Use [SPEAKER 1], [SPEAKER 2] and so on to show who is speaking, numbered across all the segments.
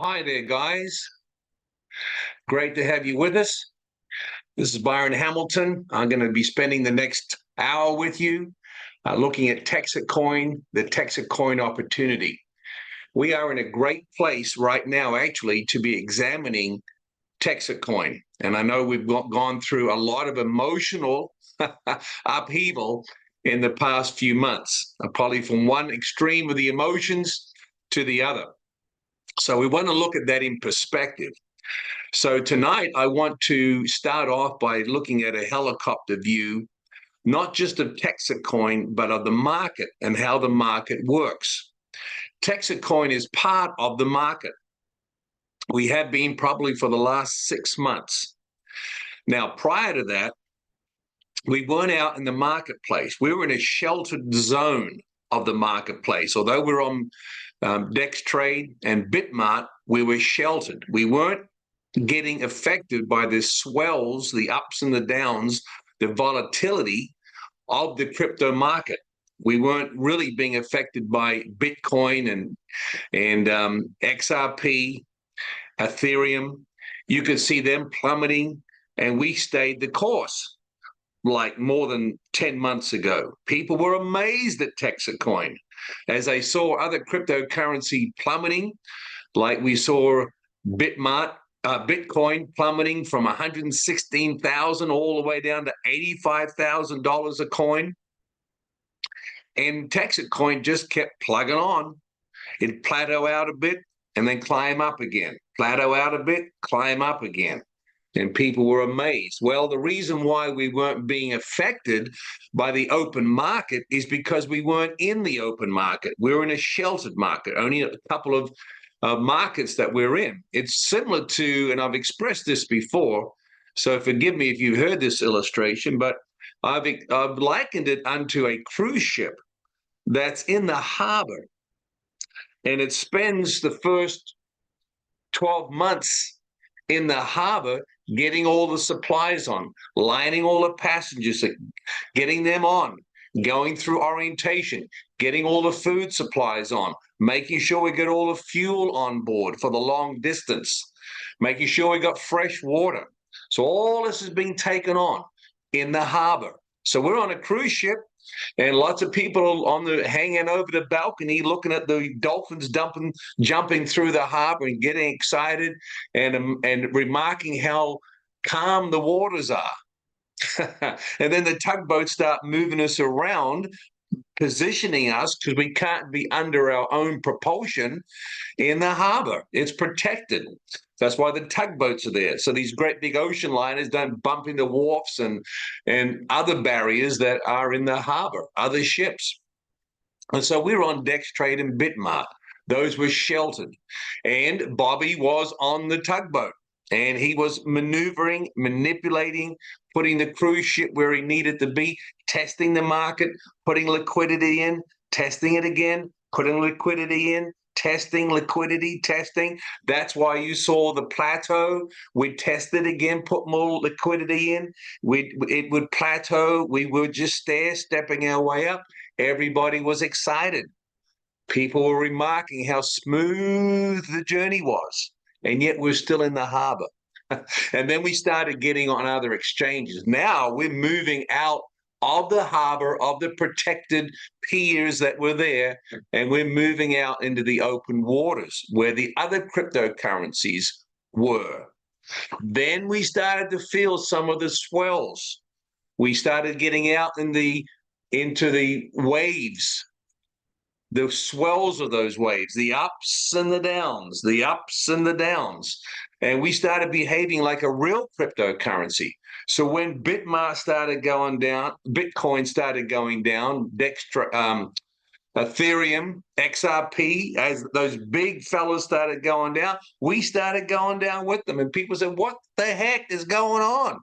[SPEAKER 1] Hi there, guys. Great to have you with us. This is Byron Hamilton. I'm going to be spending the next hour with you looking at Texit coin, the Texit coin opportunity. We are in a great place right now, actually, to be examining Texit coin. And I know we've gone through a lot of emotional upheaval in the past few months, probably from one extreme of the emotions to the other. So we want to look at that in perspective. So tonight, I want to start off by looking at a helicopter view, not just of Texit coin, but of the market and how the market works. Texit coin is part of the market. We have been probably for the last 6 months. Now, prior to that, we weren't out in the marketplace. We were in a sheltered zone of the marketplace. Although we're on Trade and Bitmart, we were sheltered. We weren't getting affected by the swells, the ups and the downs, the volatility of the crypto market. We weren't really being affected by Bitcoin and XRP, Ethereum. You could see them plummeting, and we stayed the course like more than 10 months ago. People were amazed at Texit coin as they saw other cryptocurrency plummeting, like we saw Bitcoin plummeting from 116,000 all the way down to $85,000 a coin. And Texit coin just kept plugging on. It'd plateau out a bit and then climb up again. Plateau out a bit, climb up again. And people were amazed. Well, the reason why we weren't being affected by the open market is because we weren't in the open market. We were in a sheltered market, only a couple of markets that we're in. It's similar to, and I've expressed this before, so forgive me if you've heard this illustration, but I've likened it unto a cruise ship that's in the harbor, and it spends the first 12 months in the harbor getting all the supplies on, lining all the passengers, getting them on, going through orientation, getting all the food supplies on, making sure we get all the fuel on board for the long distance, making sure we got fresh water. So all this is being taken on in the harbor. So we're on a cruise ship, and lots of people hanging over the balcony, looking at the dolphins jumping through the harbor and getting excited and remarking how calm the waters are. And then the tugboats start moving us around, positioning us, because we can't be under our own propulsion in the harbor. It's protected. That's why the tugboats are there. So these great big ocean liners don't bump into wharfs and other barriers that are in the harbor, other ships. And so we were on Trade and Bitmart. Those were sheltered. And Bobby was on the tugboat. And he was maneuvering, manipulating, putting the cruise ship where he needed to be, testing the market, putting liquidity in, testing it again, putting liquidity in, testing, liquidity, testing. That's why you saw the plateau. We tested again, put more liquidity in. It would plateau. We would just stepping our way up. Everybody was excited. People were remarking how smooth the journey was. And yet we're still in the harbor. And then we started getting on other exchanges. Now we're moving out of the harbor, of the protected piers that were there, and we're moving out into the open waters where the other cryptocurrencies were. Then we started to feel some of the swells. We started getting out into the waves, the swells of those waves, the ups and the downs, the ups and the downs. And we started behaving like a real cryptocurrency. So when Bitmart started going down, Bitcoin started going down, Ethereum, XRP, as those big fellas started going down, we started going down with them. And people said, what the heck is going on?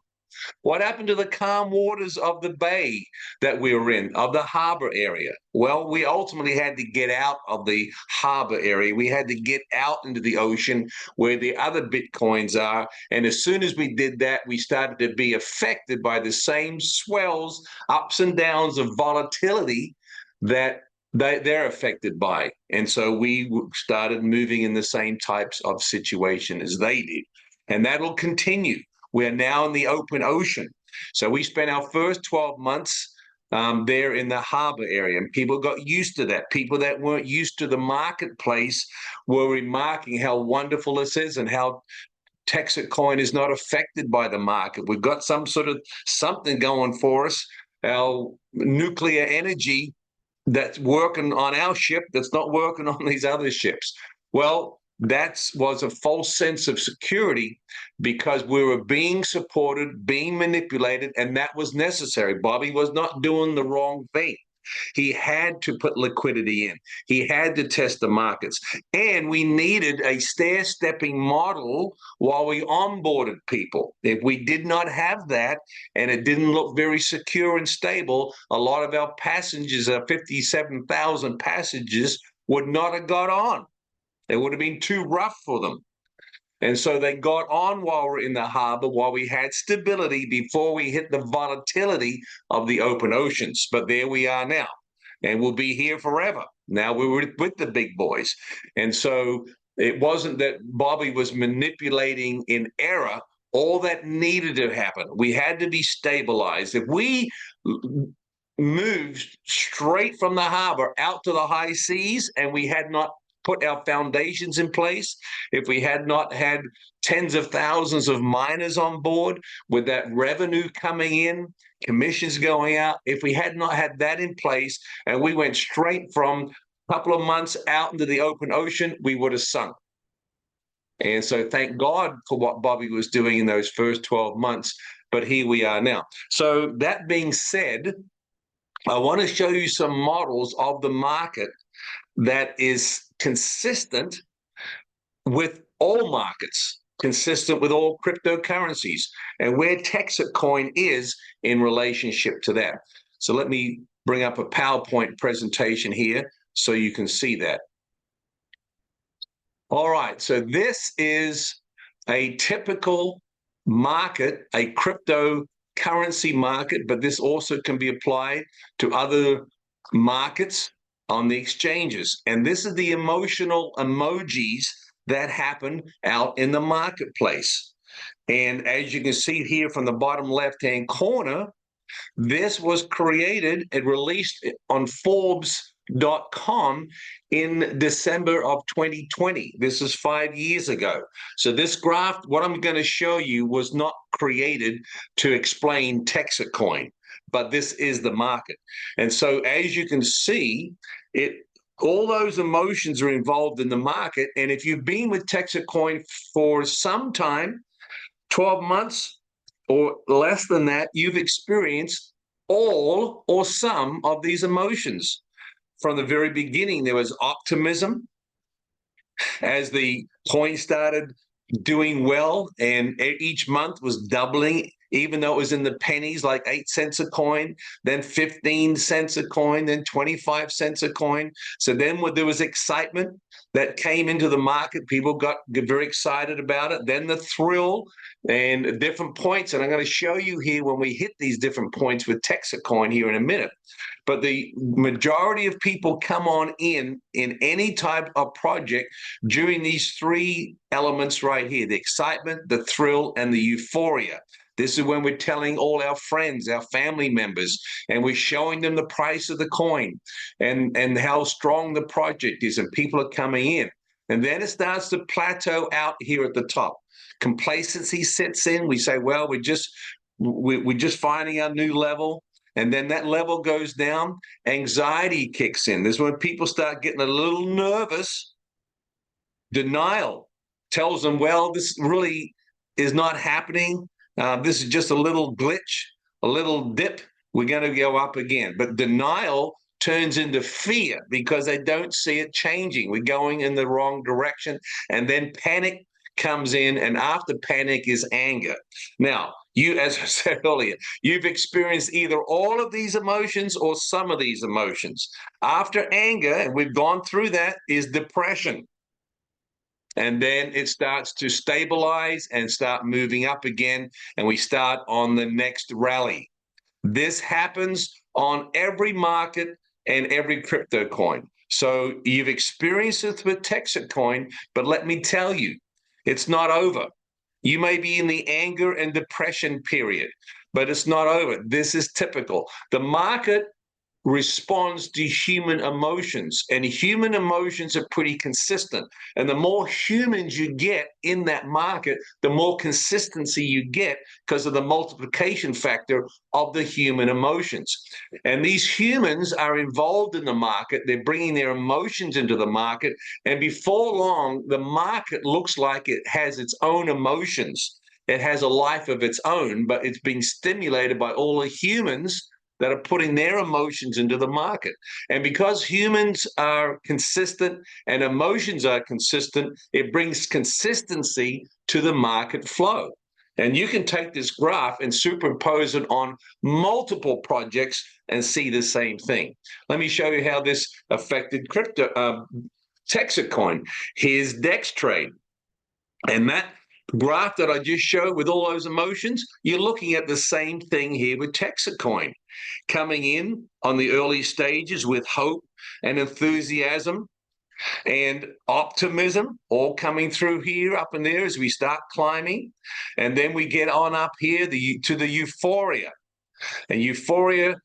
[SPEAKER 1] What happened to the calm waters of the bay that we were in, of the harbor area? Well, we ultimately had to get out of the harbor area. We had to get out into the ocean where the other Bitcoins are. And as soon as we did that, we started to be affected by the same swells, ups and downs of volatility that they're affected by. And so we started moving in the same types of situation as they did. And that'll continue. We're now in the open ocean. So we spent our first 12 months there in the harbor area, and people got used to that. People that weren't used to the marketplace were remarking how wonderful this is and how Texit coin is not affected by the market. We've got some sort of something going for us. Our nuclear energy that's working on our ship that's not working on these other ships. Well, that was a false sense of security because we were being supported, being manipulated, and that was necessary. Bobby was not doing the wrong thing. He had to put liquidity in. He had to test the markets. And we needed a stair-stepping model while we onboarded people. If we did not have that and it didn't look very secure and stable, a lot of our passengers, 57,000 passengers, would not have got on. It would have been too rough for them. And so they got on while we're in the harbor, while we had stability before we hit the volatility of the open oceans. But there we are now, and we'll be here forever. Now we're with the big boys. And so it wasn't that Bobby was manipulating in error. All that needed to happen, we had to be stabilized. If we moved straight from the harbor out to the high seas and we had not put our foundations in place, if we had not had tens of thousands of miners on board with that revenue coming in, commissions going out, if we had not had that in place and we went straight from a couple of months out into the open ocean, we would have sunk. And so thank God for what Bobby was doing in those first 12 months, but here we are now. So that being said, I want to show you some models of the market that is consistent with all markets, consistent with all cryptocurrencies, and where Texit coin is in relationship to that. So let me bring up a PowerPoint presentation here so you can see that. All right, so this is a typical market, a cryptocurrency market, but this also can be applied to other markets on the exchanges. And this is the emotional emojis that happen out in the marketplace. And as you can see here from the bottom left-hand corner, this was created and released on Forbes.com in December of 2020. This is 5 years ago. So this graph, what I'm going to show you, was not created to explain Texit coin, but this is the market. And so as you can see, all those emotions are involved in the market. And if you've been with Texit coin for some time, 12 months or less than that, you've experienced all or some of these emotions. From the very beginning, there was optimism as the coin started doing well, and each month was doubling, even though it was in the pennies, like 8 cents a coin, then 15 cents a coin, then 25 cents a coin. So then when there was excitement that came into the market, people got very excited about it. Then the thrill and different points. And I'm going to show you here when we hit these different points with Texit coin here in a minute. But the majority of people come on in any type of project during these three elements right here: the excitement, the thrill, and the euphoria. This is when we're telling all our friends, our family members, and we're showing them the price of the coin and how strong the project is, and people are coming in. And then it starts to plateau out here at the top. Complacency sets in. We say, well, we're just finding our new level. And then that level goes down. Anxiety kicks in. This is when people start getting a little nervous. Denial tells them, well, this really is not happening. This is just a little glitch, a little dip. We're going to go up again. But denial turns into fear because they don't see it changing. We're going in the wrong direction. And then panic comes in, and after panic is anger. Now, you, as I said earlier, you've experienced either all of these emotions or some of these emotions. After anger, and we've gone through that, is depression. And then it starts to stabilize and start moving up again, and we start on the next rally. This happens on every market and every crypto coin. So you've experienced it with Texit coin, but let me tell you, it's not over. You may be in the anger and depression period, but it's not over. This is typical. The market responds to human emotions, and human emotions are pretty consistent. And the more humans you get in that market, the more consistency you get because of the multiplication factor of the human emotions. And these humans are involved in the market. They're bringing their emotions into the market. And before long, the market looks like it has its own emotions. It has a life of its own, but it's being stimulated by all the humans that are putting their emotions into the market. And because humans are consistent and emotions are consistent, it brings consistency to the market flow. And you can take this graph and superimpose it on multiple projects and see the same thing. Let me show you how this affected Texit coin. Here's DEX trade. And that graph that I just showed with all those emotions, you're looking at the same thing here with Texit coin, coming in on the early stages with hope and enthusiasm and optimism, all coming through here up in there as we start climbing. And then we get on up here to the euphoria. And euphoria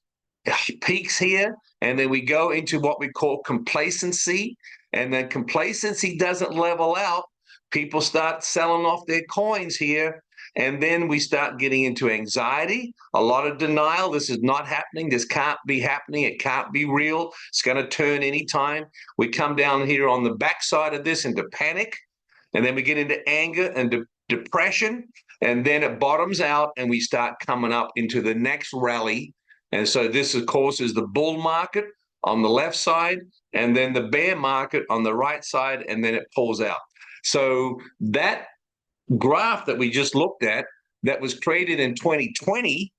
[SPEAKER 1] peaks here, and then we go into what we call complacency. And then complacency doesn't level out. People start selling off their coins here, and then we start getting into anxiety, a lot of denial. This is not happening. This can't be happening. It can't be real. It's going to turn anytime. We come down here on the backside of this into panic, and then we get into anger and depression, and then it bottoms out, and we start coming up into the next rally. And so this, of course, is the bull market on the left side, and then the bear market on the right side, and then it pulls out. So that graph that we just looked at that was created in 2020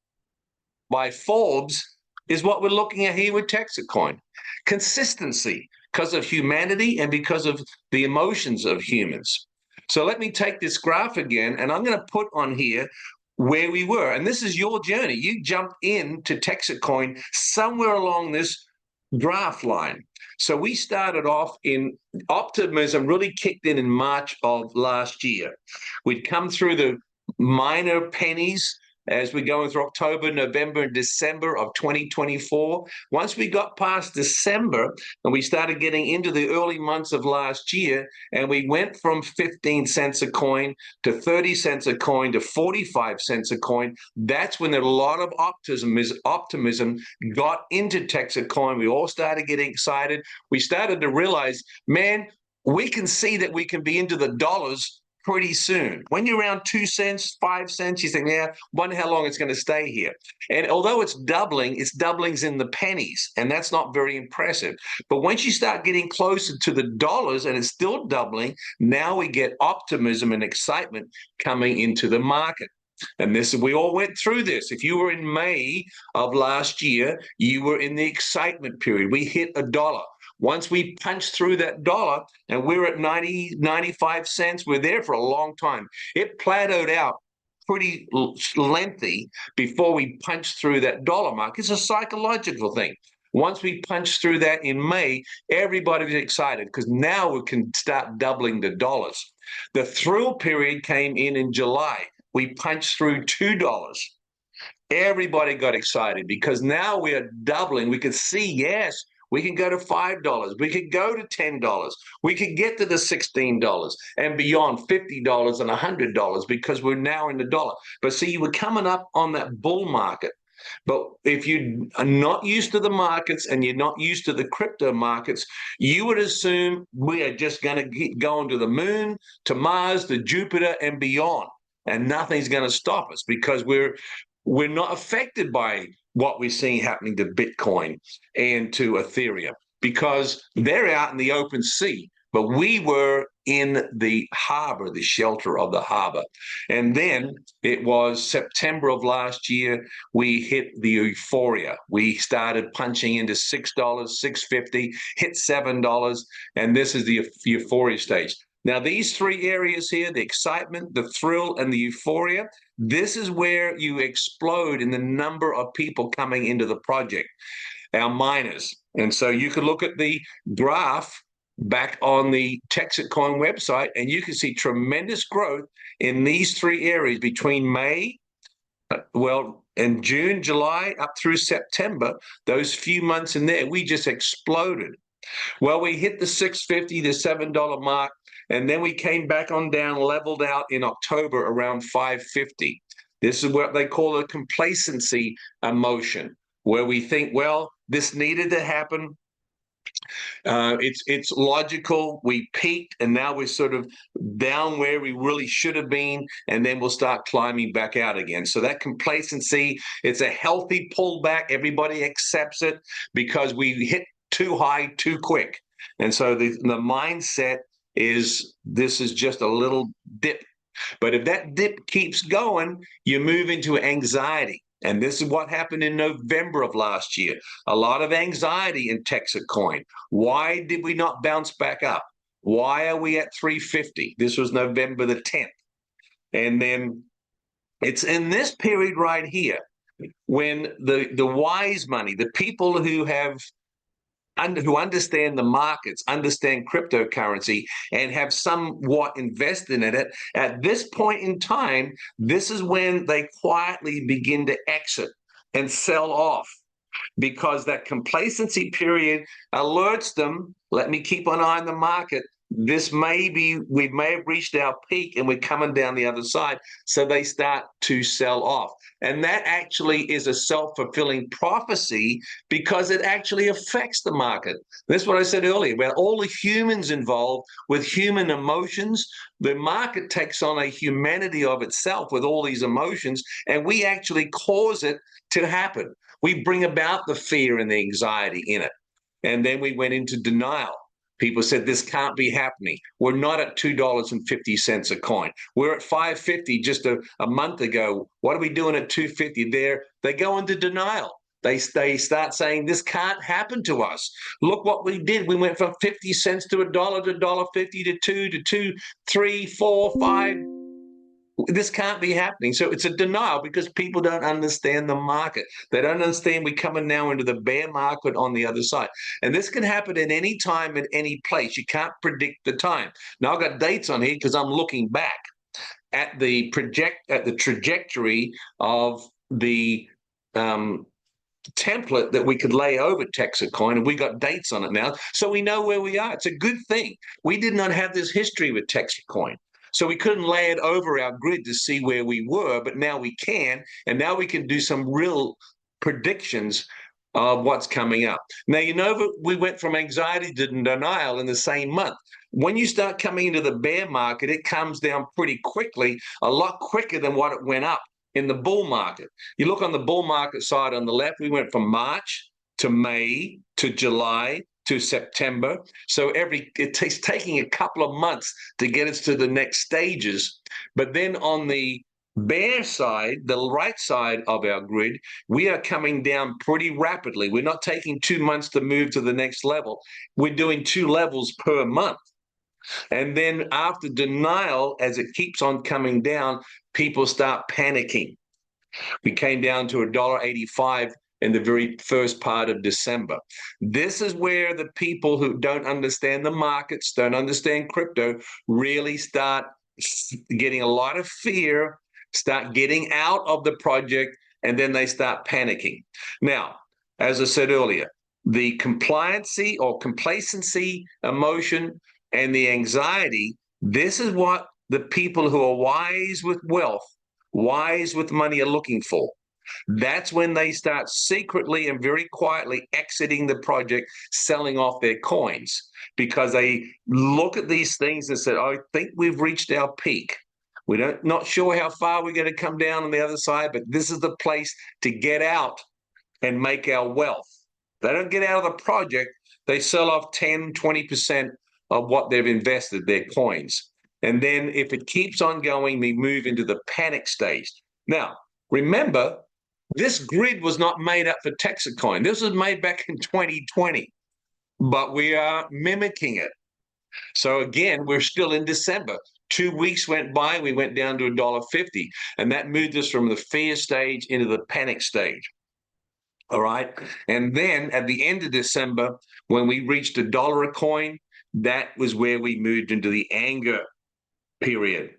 [SPEAKER 1] by Forbes is what we're looking at here with Texit coin. Consistency because of humanity and because of the emotions of humans. So let me take this graph again, and I'm going to put on here where we were. And this is your journey. You jumped into Texit coin somewhere along this graph line. So we started off in optimism, really kicked in March of last year. We'd come through the minor pennies as we're going through October, November, and December of 2024. Once we got past December and we started getting into the early months of last year, and we went from 15 cents a coin to 30 cents a coin to 45 cents a coin, that's when a lot of optimism got into Texit coin. We all started getting excited. We started to realize, man, we can see that we can be into the dollars pretty soon. When you're around 2 cents, 5 cents, you think, yeah, wonder how long it's going to stay here. And although it's doublings in the pennies, and that's not very impressive. But once you start getting closer to the dollars and it's still doubling, now we get optimism and excitement coming into the market. And this, we all went through this. If you were in May of last year, you were in the excitement period. We hit $1. Once we punched through that dollar and we're at 90, 95 cents, we're there for a long time. It plateaued out pretty lengthy before we punched through that dollar mark. It's a psychological thing. Once we punched through that in May, everybody was excited because now we can start doubling the dollars. The thrill period came in July. We punched through $2. Everybody got excited because now we are doubling. We could see, yes, we can go to $5. We could go to $10. We could get to the $16 and beyond, $50 and $100 because we're now in the dollar. But see, you were coming up on that bull market. But if you are not used to the markets and you're not used to the crypto markets, you would assume we are just going to keep going to the moon, to Mars, to Jupiter, and beyond. And nothing's going to stop us because we're not affected by what we're seeing happening to Bitcoin and to Ethereum because they're out in the open sea, but we were in the harbor, the shelter of the harbor. And then it was September of last year, we hit the euphoria. We started punching into $6, $6.50, hit $7, and this is the euphoria stage. Now, these three areas here, the excitement, the thrill, and the euphoria, this is where you explode in the number of people coming into the project. our miners. And so you could look at the graph back on the Texit coin website, and you can see tremendous growth in these three areas between May, in June, July, up through September. Those few months in there, we just exploded. Well, we hit the $6.50 to $7 mark, and then we came back on down, leveled out in October around $5.50. This is what they call a complacency emotion, where we think, well, this needed to happen. It's logical. We peaked, and now we're sort of down where we really should have been, and then we'll start climbing back out again. So that complacency, it's a healthy pullback. Everybody accepts it because we hit too high too quick. And so the mindset is this is just a little dip. But if that dip keeps going, you move into anxiety. And this is what happened in November of last year. A lot of anxiety in Texit coin. Why did we not bounce back up? Why are we at 350? This was November the 10th. And then it's in this period right here when the wise money, the people who understand the markets, understand cryptocurrency, and have somewhat invested in it, at this point in time, this is when they quietly begin to exit and sell off, because that complacency period alerts them, let me keep an eye on the market. We may have reached our peak and we're coming down the other side. So they start to sell off. And that actually is a self-fulfilling prophecy because it actually affects the market. That's what I said earlier, about all the humans involved with human emotions. The market takes on a humanity of itself with all these emotions, and we actually cause it to happen. We bring about the fear and the anxiety in it. And then we went into denial. People said, this can't be happening. We're not at $2.50 a coin. We're at $5.50 just a month ago. What are we doing at $2.50? They go into denial. They start saying, this can't happen to us. Look what we did. We went from 50 cents to $1 to $1.50 to 2 to 2, 3, 4, 5. This can't be happening. So it's a denial because people don't understand the market. They don't understand we're coming now into the bear market on the other side. And this can happen at any time, at any place. You can't predict the time. Now, I've got dates on here because I'm looking back at the trajectory of the template that we could lay over Texit coin, and we got dates on it now. So we know where we are. It's a good thing. We did not have this history with Texit coin. So we couldn't lay it over our grid to see where we were, but now we can, and now we can do some real predictions of what's coming up. Now, we went from anxiety to denial in the same month. When you start coming into the bear market, it comes down pretty quickly, a lot quicker than what it went up in the bull market. You look on the bull market side on the left, we went from March to May to July to September. So it's taking a couple of months to get us to the next stages. But then on the bear side, the right side of our grid, we are coming down pretty rapidly. We're not taking 2 months to move to the next level. We're doing 2 levels per month. And then after denial, as it keeps on coming down, people start panicking. We came down to $1.85 in the very first part of December. This is where the people who don't understand the markets, don't understand crypto, really start getting a lot of fear, start getting out of the project, and then they start panicking. Now, as I said earlier, the compliancy or complacency emotion and the anxiety, this is what the people who are wise with wealth, wise with money are looking for. That's when they start secretly and very quietly exiting the project, selling off their coins, because they look at these things and say, I think we've reached our peak. We're not sure how far we're going to come down on the other side, but this is the place to get out and make our wealth. They don't get out of the project. They sell off 10, 20% of what they've invested, their coins. And then if it keeps on going, we move into the panic stage. Now, remember, this grid was not made up for Texit coin. This was made back in 2020, but we are mimicking it. So again, we're still in December. 2 weeks went by, we went down to $1.50, and that moved us from the fear stage into the panic stage. All right. And then at the end of December, when we reached $1 a coin, that was where we moved into the anger period.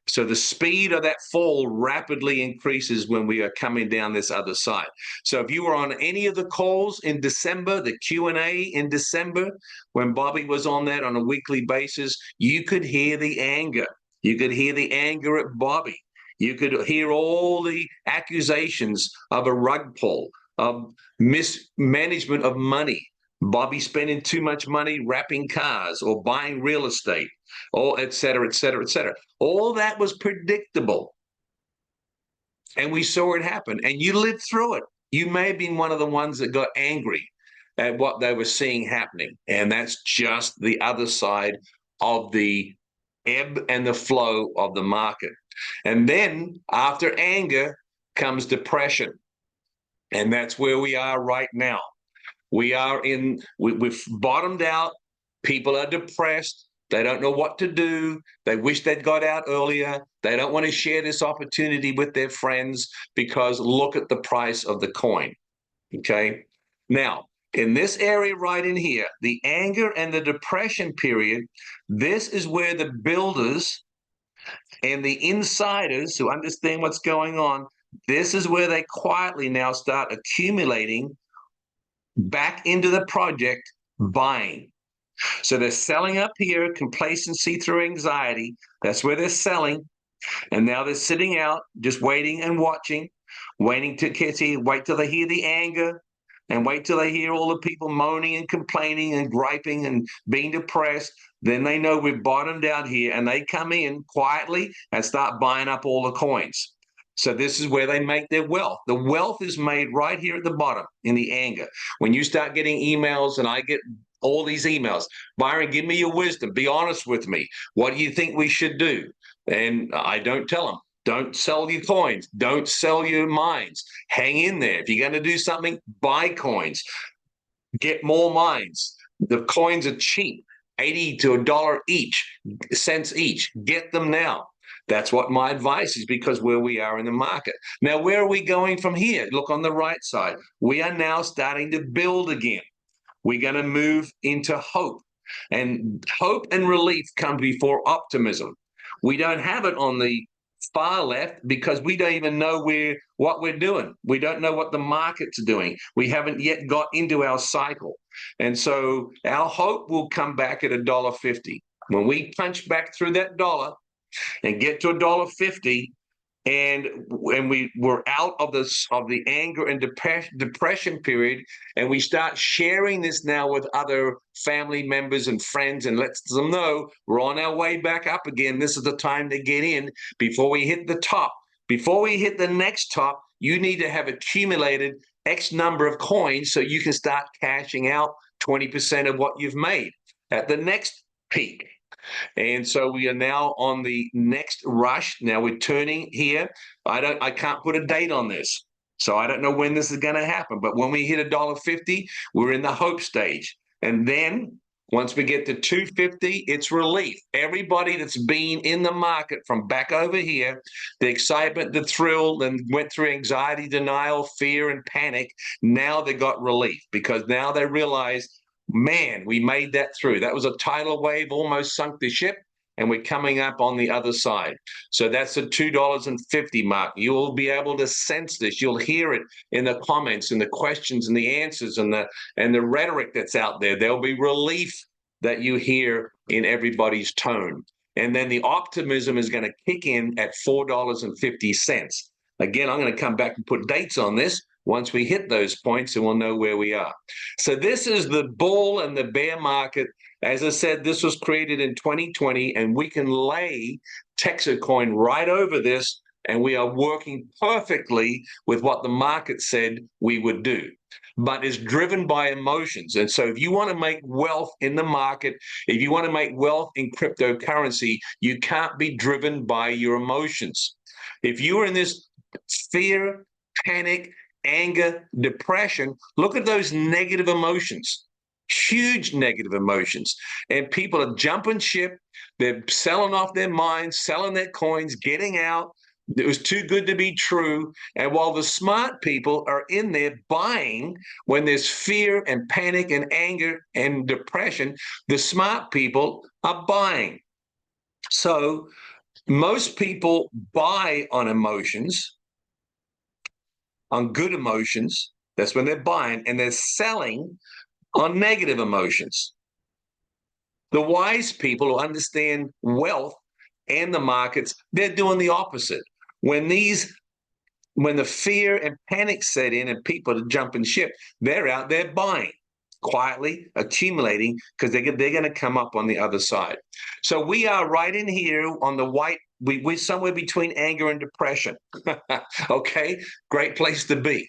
[SPEAKER 1] So the speed of that fall rapidly increases when we are coming down this other side. So if you were on any of the calls in December, the Q&A in December, when Bobby was on that on a weekly basis, you could hear the anger. You could hear the anger at Bobby. You could hear all the accusations of a rug pull, of mismanagement of money, Bobby spending too much money wrapping cars or buying real estate, or et cetera, et cetera, et cetera. All that was predictable. And we saw it happen. And you lived through it. You may have been one of the ones that got angry at what they were seeing happening. And that's just the other side of the ebb and the flow of the market. And then after anger comes depression. And that's where we are right now. We've bottomed out. People are depressed. They don't know what to do. They wish they'd got out earlier. They don't want to share this opportunity with their friends because look at the price of the coin. Okay. Now, in this area right in here, the anger and the depression period, this is where the builders and the insiders who understand what's going on, this is where they quietly now start accumulating back into the project, buying. So they're selling up here, complacency through anxiety. That's where they're selling. And now they're sitting out, just waiting and watching, waiting to see, wait till they hear the anger and wait till they hear all the people moaning and complaining and griping and being depressed. Then they know we've bottomed out here and they come in quietly and start buying up all the coins. So this is where they make their wealth. The wealth is made right here at the bottom in the anger. When you start getting emails, and I get all these emails, Byron, give me your wisdom. Be honest with me. What do you think we should do? And I don't tell them. Don't sell your coins. Don't sell your mines. Hang in there. If you're going to do something, buy coins. Get more mines. The coins are cheap, 80 to $1 cents each. Get them now. That's what my advice is, because where we are in the market. Now, where are we going from here? Look on the right side. We are now starting to build again. We're going to move into hope. And hope and relief come before optimism. We don't have it on the far left because we don't even know what we're doing. We don't know what the market's doing. We haven't yet got into our cycle. And so our hope will come back at $1.50. When we punch back through that dollar and get to $1.50, and we're out of the anger and depression period, and we start sharing this now with other family members and friends, and lets them know we're on our way back up again. This is the time to get in before we hit the top. Before we hit the next top, you need to have accumulated X number of coins so you can start cashing out 20% of what you've made at the next peak. And so we are now on the next rush. Now we're turning here. I can't put a date on this. So I don't know when this is going to happen. But when we hit $1.50, we're in the hope stage. And then once we get to $2.50, it's relief. Everybody that's been in the market from back over here, the excitement, the thrill, then went through anxiety, denial, fear, and panic. Now they got relief because now they realize, man, we made that through. That was a tidal wave, almost sunk the ship, and we're coming up on the other side. So that's the $2.50 mark. You'll be able to sense this. You'll hear it in the comments and the questions and the answers and the rhetoric that's out there. There'll be relief that you hear in everybody's tone. And then the optimism is going to kick in at $4.50. Again, I'm going to come back and put dates on this once we hit those points, and we'll know where we are. So this is the bull and the bear market. As I said, this was created in 2020, and we can lay Texit coin right over this, and we are working perfectly with what the market said we would do. But it's driven by emotions. And so if you want to make wealth in the market, if you want to make wealth in cryptocurrency, you can't be driven by your emotions. If you are in this fear, panic, anger, depression, look at those negative emotions, huge negative emotions. And people are jumping ship. They're selling off their minds, selling their coins, getting out. It was too good to be true. And while the smart people are in there buying when there's fear and panic and anger and depression, the smart people are buying. So most people buy on emotions, on good emotions. That's when they're buying, and they're selling on negative emotions. The wise people who understand wealth and the markets, they're doing the opposite. When the fear and panic set in and people are jumping ship, they're out there buying, quietly accumulating, because they're going to come up on the other side. So we are right in here on the white. We're somewhere between anger and depression. Okay, great place to be.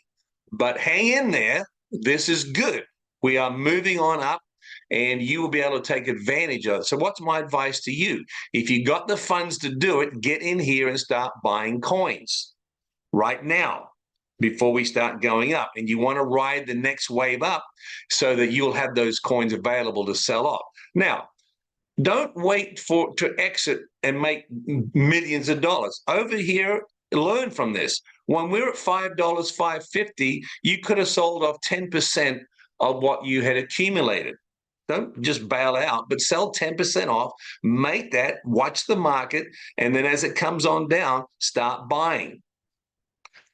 [SPEAKER 1] But hang in there. This is good. We are moving on up, and you will be able to take advantage of it. So what's my advice to you? If you got the funds to do it, get in here and start buying coins right now before we start going up. And you want to ride the next wave up so that you'll have those coins available to sell off. Now, don't wait to exit and make millions of dollars. Over here, learn from this. When we're at $5, $5.50, you could have sold off 10% of what you had accumulated. Don't just bail out, but sell 10% off, make that, watch the market, and then as it comes on down, start buying.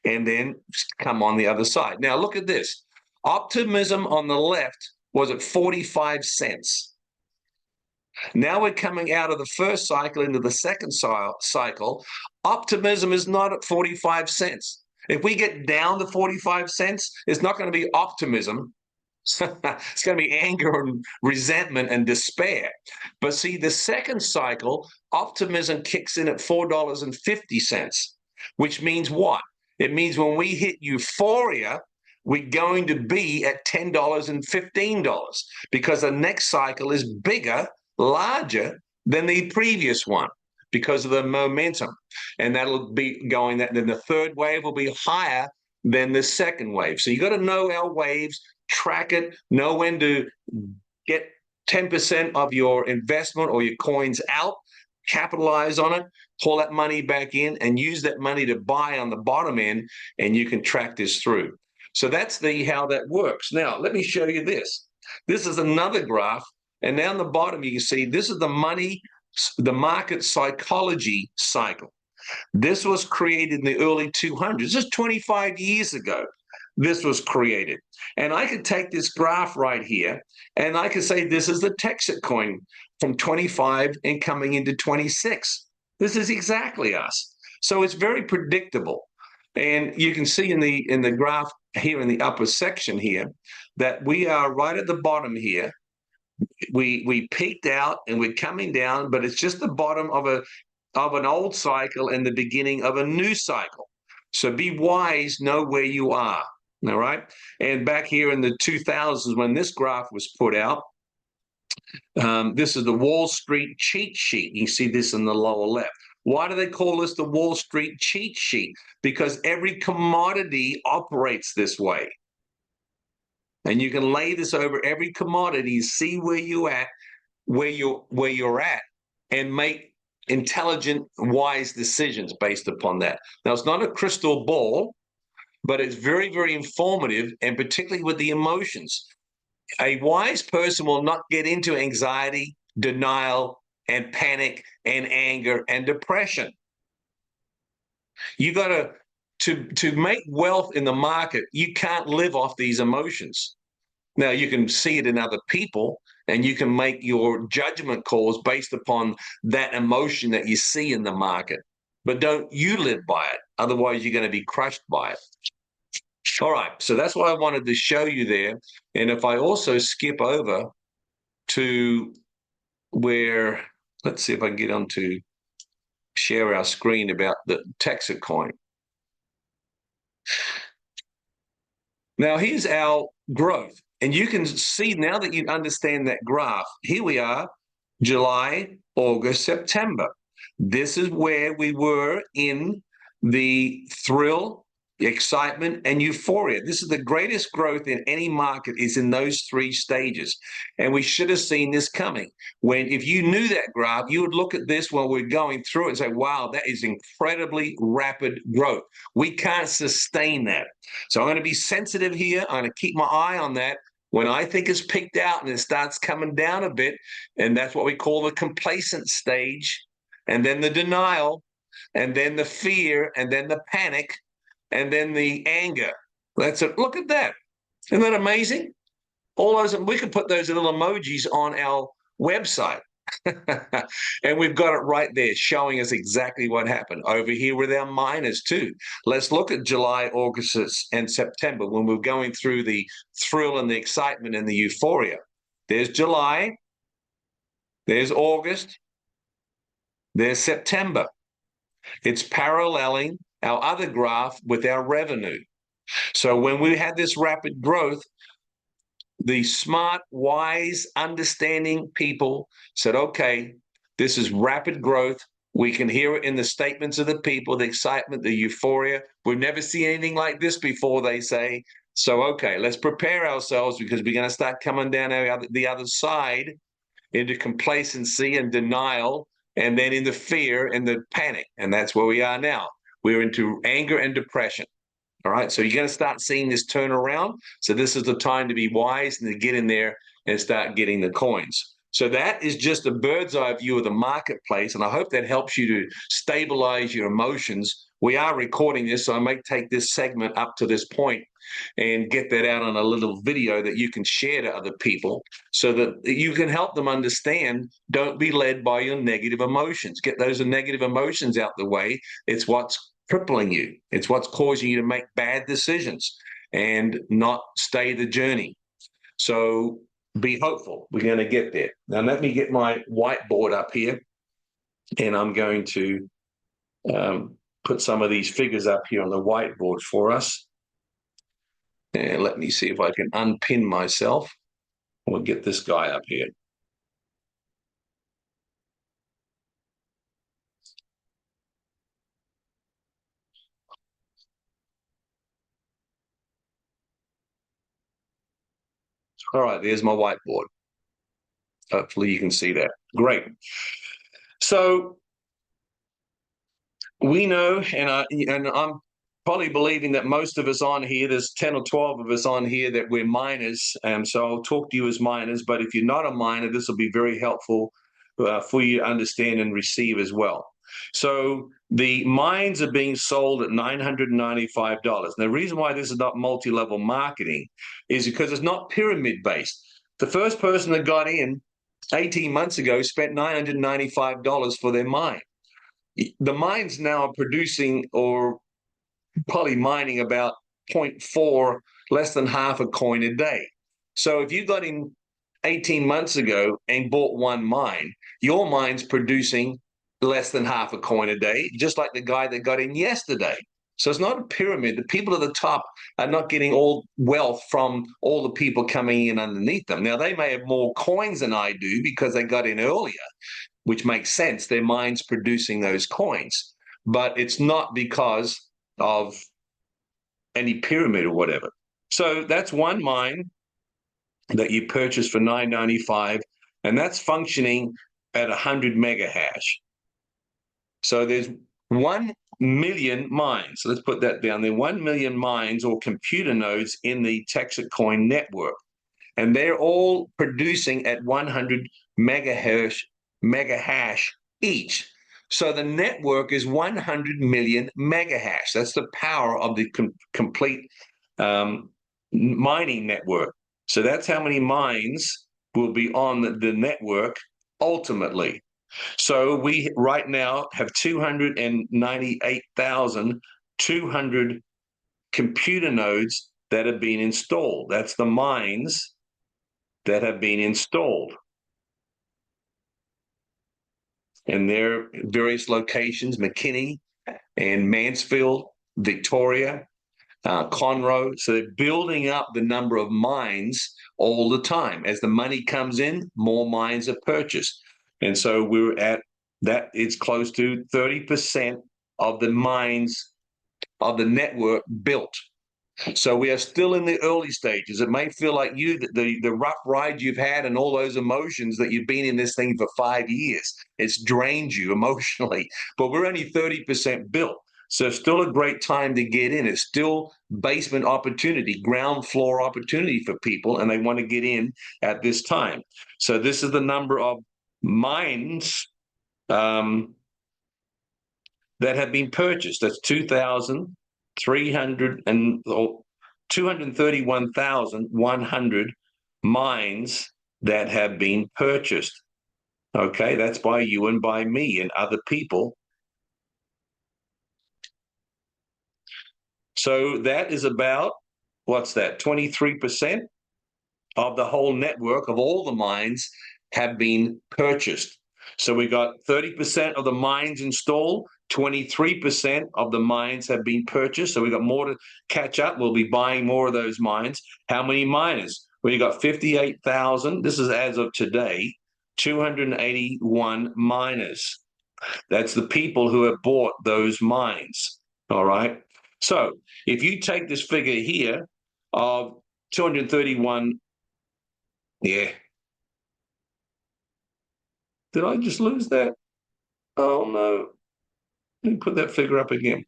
[SPEAKER 1] And then come on the other side. Now, look at this. Optimism on the left was at 45 cents. Now we're coming out of the first cycle into the second cycle. Optimism is not at 45 cents. If we get down to 45 cents, it's not going to be optimism. It's going to be anger and resentment and despair. But see, the second cycle, optimism kicks in at $4.50, which means what? It means when we hit euphoria, we're going to be at $10 and $15 because the next cycle is bigger, larger than the previous one because of the momentum. And that'll be going that. Then the third wave will be higher than the second wave. So you got to know our waves, track it, know when to get 10% of your investment or your coins out, capitalize on it, pull that money back in, and use that money to buy on the bottom end, and you can track this through. So that's how that works. Now, let me show you this. This is another graph, and down the bottom you can see this is the market psychology cycle. This was created in the early 200s. This is 25 years ago. This was created. And I could take this graph right here, and I could say this is the Texit coin from 25 and coming into 26. This is exactly us. So it's very predictable. And you can see in the graph here in the upper section here that we are right at the bottom here. We peaked out and we're coming down, but it's just the bottom of an old cycle and the beginning of a new cycle. So be wise, know where you are. All right. And back here in the 2000s, when this graph was put out, this is the Wall Street cheat sheet. You see this in the lower left. Why do they call this the Wall Street cheat sheet? Because every commodity operates this way. And you can lay this over every commodity, see where you're at, and make intelligent, wise decisions based upon that. Now, it's not a crystal ball, but it's very, very informative, and particularly with the emotions. A wise person will not get into anxiety, denial, and panic, and anger, and depression. You got to make wealth in the market, you can't live off these emotions. Now, you can see it in other people, and you can make your judgment calls based upon that emotion that you see in the market. But don't you live by it. Otherwise, you're going to be crushed by it. All right, so that's what I wanted to show you there. And if I also skip over to where, let's see if I can get on to share our screen about the Texit coin. Now, here's our growth. And you can see now that you understand that graph, here we are, July, August, September. This is where we were in the thrill excitement, and euphoria. This is the greatest growth in any market, is in those three stages. And we should have seen this coming. When, if you knew that graph, you would look at this while we're going through it and say, wow, that is incredibly rapid growth. We can't sustain that. So I'm going to be sensitive here. I'm going to keep my eye on that. When I think it's peaked out and it starts coming down a bit, and that's what we call the complacent stage, and then the denial, and then the fear, and then the panic, and then the anger. That's it. Look at that. Isn't that amazing? All those, we could put those little emojis on our website. And we've got it right there showing us exactly what happened. Over here with our miners too. Let's look at July, August, and September when we're going through the thrill and the excitement and the euphoria. There's July, there's August, there's September. It's paralleling our other graph with our revenue. So when we had this rapid growth, the smart, wise, understanding people said, okay, this is rapid growth. We can hear it in the statements of the people, the excitement, the euphoria. We've never seen anything like this before, they say. So, okay, let's prepare ourselves because we're going to start coming down the other side into complacency and denial, and then into fear and the panic. And that's where we are now. We're into anger and depression. All right, so you're going to start seeing this turn around. So this is the time to be wise and to get in there and start getting the coins. So that is just a bird's eye view of the marketplace, and I hope that helps you to stabilize your emotions. We are recording this, so I may take this segment up to this point and get that out on a little video that you can share to other people so that you can help them understand. Don't be led by your negative emotions. Get those negative emotions out the way. It's what's crippling you. It's what's causing you to make bad decisions and not stay the journey. So be hopeful. We're going to get there. Now, let me get my whiteboard up here, and I'm going to put some of these figures up here on the whiteboard for us. And let me see if I can unpin myself. We'll get this guy up here. All right, there's my whiteboard. Hopefully you can see that. Great. So we know, and I'm probably believing that most of us on here, there's 10 or 12 of us on here that we're miners. So I'll talk to you as miners, but if you're not a miner, this will be very helpful for you to understand and receive as well. So the mines are being sold at $995. And the reason why this is not multi-level marketing is because it's not pyramid-based. The first person that got in 18 months ago spent $995 for their mine. The mines now are producing or probably mining about 0.4, less than half a coin a day. So if you got in 18 months ago and bought one mine, your mine's producing less than half a coin a day, just like the guy that got in yesterday. So it's not a pyramid. The people at the top are not getting all wealth from all the people coming in underneath them. Now, they may have more coins than I do because they got in earlier, which makes sense. Their mine's producing those coins. But it's not because of any pyramid or whatever. So that's one mine that you purchase for $995, and that's functioning at 100 mega hash. So there's 1 million mines. So let's put that down there. 1 million mines or computer nodes in the Texit coin network. And they're all producing at 100 mega hash each. So the network is 100 million mega hash. That's the power of the complete mining network. So that's how many mines will be on the network ultimately. So we right now have 298,200 computer nodes that have been installed. That's the mines that have been installed. And they're various locations, McKinney and Mansfield, Victoria, Conroe. So they're building up the number of mines all the time. As the money comes in, more mines are purchased. And so we're at that, it's close to 30% of the mines of the network built. So we are still in the early stages. It may feel like the rough ride you've had and all those emotions that you've been in this thing for 5 years. It's drained you emotionally, but we're only 30% built. So still a great time to get in. It's still basement opportunity, ground floor opportunity for people, and they want to get in at this time. So this is the number of mines that have been purchased. That's 231,100 mines that have been purchased. Okay, that's by you and by me and other people. So that is about, what's that, 23% of the whole network of all the mines have been purchased. So we got 30% of the mines installed, 23% of the mines have been purchased. So we got more to catch up. We'll be buying more of those mines. How many miners? We got 58,000. This is as of today, 281 miners. That's the people who have bought those mines. All right. So if you take this figure here of 231, yeah. Did I just lose that? Oh, no. Let me put that figure up again.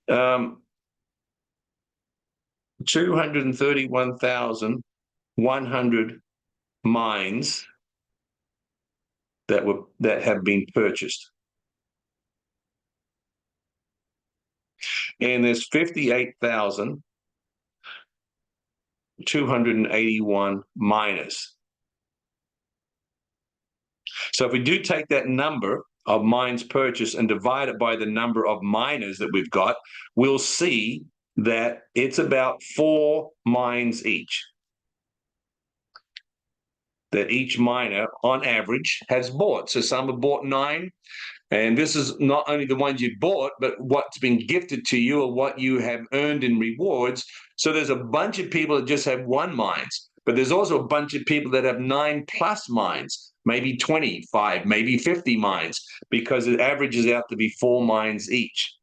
[SPEAKER 1] 231,100 mines that have been purchased. And there's 58,281 miners. So if we do take that number of mines purchased and divide it by the number of miners that we've got, we'll see that it's about 4 mines each. That each miner, on average, has bought. So some have bought 9, and this is not only the ones you bought, but what's been gifted to you or what you have earned in rewards. So there's a bunch of people that just have 1 mines, but there's also a bunch of people that have 9+ mines, maybe 25, maybe 50 mines, because it averages out to be 4 mines each.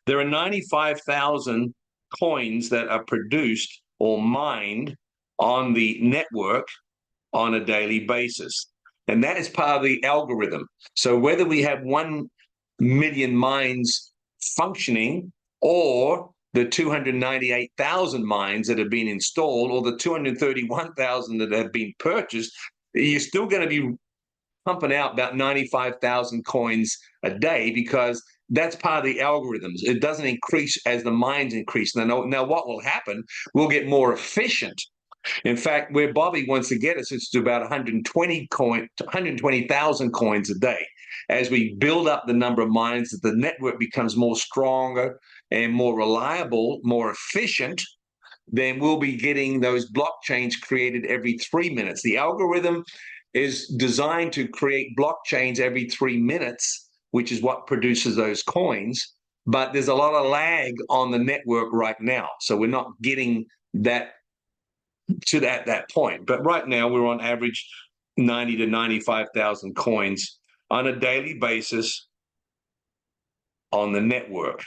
[SPEAKER 1] There are 95,000 coins that are produced or mined on the network on a daily basis. And that is part of the algorithm. So whether we have 1 million mines functioning or the 298,000 mines that have been installed or the 231,000 that have been purchased, you're still going to be pumping out about 95,000 coins a day because that's part of the algorithms. It doesn't increase as the mines increase. Now what will happen, we'll get more efficient. In fact, where Bobby wants to get us is to about 120,000 coins a day. As we build up the number of mines, that the network becomes more stronger and more reliable, more efficient, then we'll be getting those blockchains created every 3 minutes. The algorithm is designed to create blockchains every 3 minutes, which is what produces those coins. But there's a lot of lag on the network right now. So we're not getting that to that point. But right now we're on average 90 to 95,000 coins on a daily basis on the network.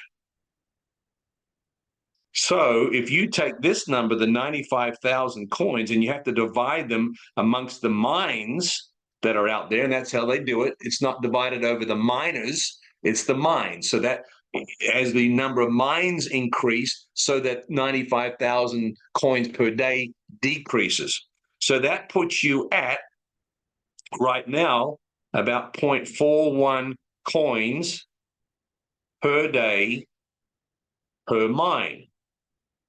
[SPEAKER 1] So if you take this number, the 95,000 coins, and you have to divide them amongst the mines that are out there, and that's how they do it. It's not divided over the miners, it's the mines. So that as the number of mines increase, so that 95,000 coins per day decreases. So that puts you at, right now, about 0.41 coins per day per mine.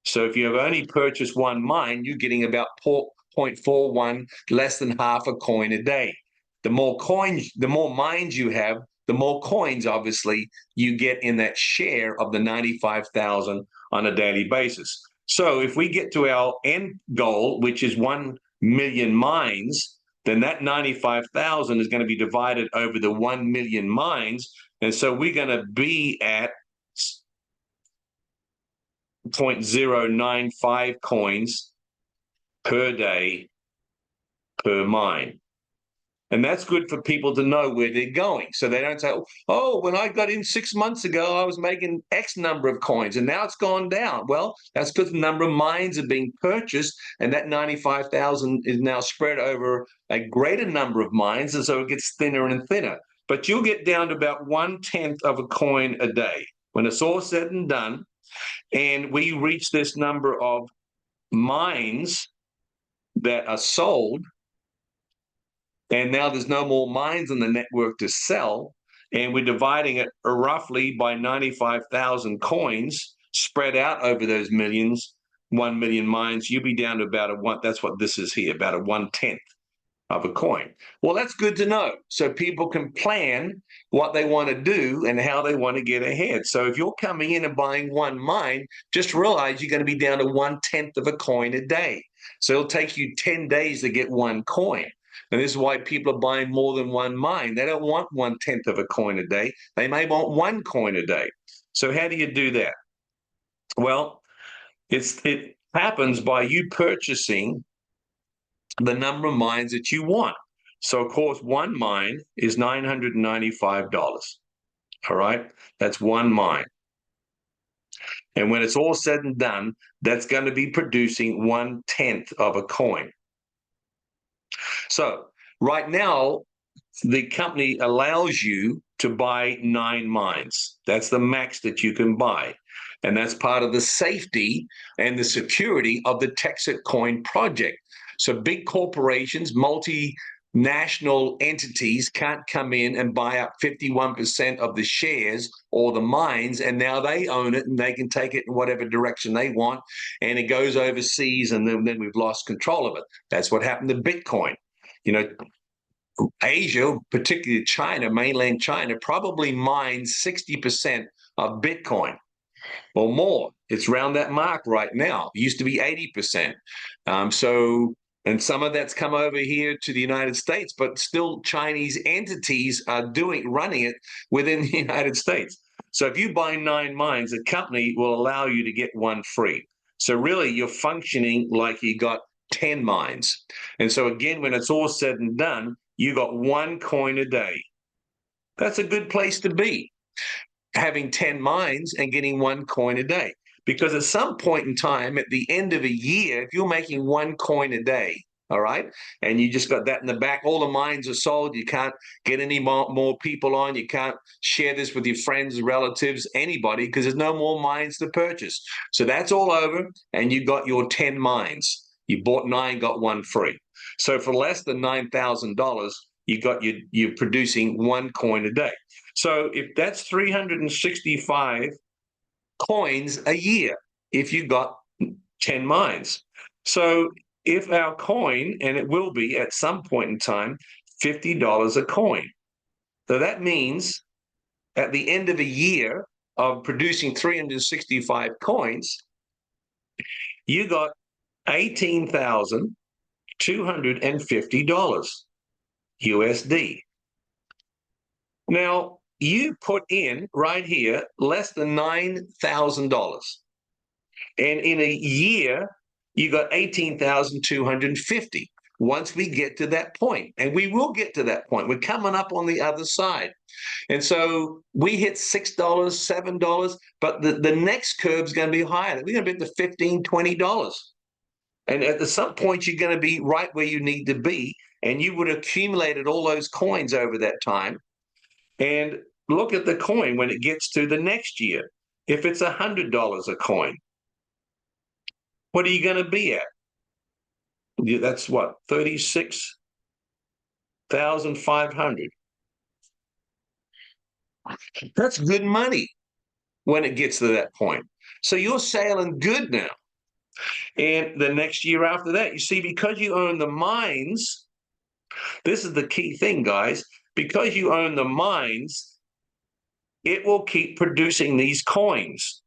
[SPEAKER 1] So if you have only purchased 1 mine, you're getting about 0.41, less than half a coin a day. The more coins, the more mines you have, the more coins, obviously, you get in that share of the 95,000 on a daily basis. So if we get to our end goal, which is 1 million mines, then that 95,000 is going to be divided over the 1 million mines. And so we're going to be at 0.095 coins per day per mine. And that's good for people to know where they're going. So they don't say, oh, when I got in 6 months ago, I was making X number of coins and now it's gone down. Well, that's because the number of mines are being purchased, and that 95,000 is now spread over a greater number of mines. And so it gets thinner and thinner. But you'll get down to about 1/10 of a coin a day when it's all said and done. And we reach this number of mines that are sold, and now there's no more mines in the network to sell, and we're dividing it roughly by 95,000 coins spread out over those millions, 1 million mines. You'll be down to about a one. That's what this is here, about a 1/10 of a coin. Well, that's good to know, so people can plan what they want to do and how they want to get ahead. So if you're coming in and buying one mine, just realize you're going to be down to 1/10 of a coin a day. So it'll take you 10 days to get one coin. And this is why people are buying more than one mine. They don't want 1/10 of a coin a day. They may want one coin a day. So how do you do that? Well, it happens by you purchasing the number of mines that you want. So, of course, one mine is $995. All right, that's one mine. And when it's all said and done, that's going to be producing 1/10 of a coin. So right now, the company allows you to buy 9 mines. That's the max that you can buy. And that's part of the safety and the security of the Texit coin project. So big corporations, multinational entities can't come in and buy up 51% of the shares or the mines, and now they own it and they can take it in whatever direction they want, and it goes overseas, and then we've lost control of it. That's what happened to Bitcoin. You know, Asia, particularly China, mainland China, probably mines 60% of Bitcoin or more. It's around that mark right now. It used to be 80%. And some of that's come over here to the United States, but still Chinese entities are running it within the United States. So if you buy 9 mines, the company will allow you to get one free. So really, you're functioning like you got 10 mines. And so again, when it's all said and done, you got one coin a day. That's a good place to be, having 10 mines and getting one coin a day. Because at some point in time, at the end of a year, if you're making one coin a day, all right, and you just got that in the back, all the mines are sold, you can't get any more people on, you can't share this with your friends, relatives, anybody, because there's no more mines to purchase. So that's all over, and you got your 10 mines. You bought 9, got one free. So for less than $9,000, you're producing one coin a day. So if that's 365 coins a year, if you got 10 mines. So if our coin, and it will be at some point in time, $50 a coin. So that means at the end of a year of producing 365 coins, you got $18,250 USD. Now, you put in right here less than $9,000. And in a year, you got 18,250 once we get to that point. And we will get to that point. We're coming up on the other side. And so we hit $6, $7, but the next curve is going to be higher. We're going to be at the $15, $20. And at some point, you're going to be right where you need to be. And you would have accumulated all those coins over that time. And look at the coin when it gets to the next year. If it's $100 a coin, what are you going to be at? That's what, 36,500. That's good money when it gets to that point. So you're sailing good now. And the next year after that, you see, because you own the mines, this is the key thing, guys. Because you own the mines, it will keep producing these coins.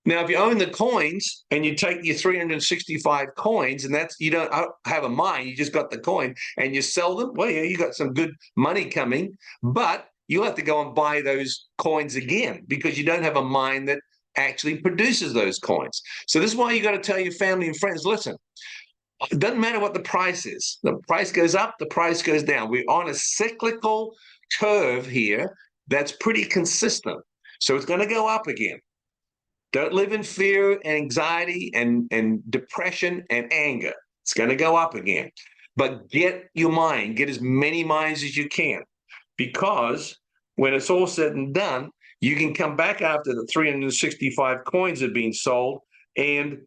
[SPEAKER 1] Now, if you own the coins and you take your 365 coins, and that's, you don't have a mine, you just got the coin, and you sell them, well, yeah, you got some good money coming, but you have to go and buy those coins again because you don't have a mine that actually produces those coins. So this is why you got to tell your family and friends, listen, It doesn't matter what the price is. The price goes up, the price goes down. We're on a cyclical curve here that's pretty consistent. So it's going to go up again. Don't live in fear and anxiety and depression and anger. It's going to go up again. But get your mind, get as many minds as you can, because when it's all said and done, you can come back after the 365 coins have been sold and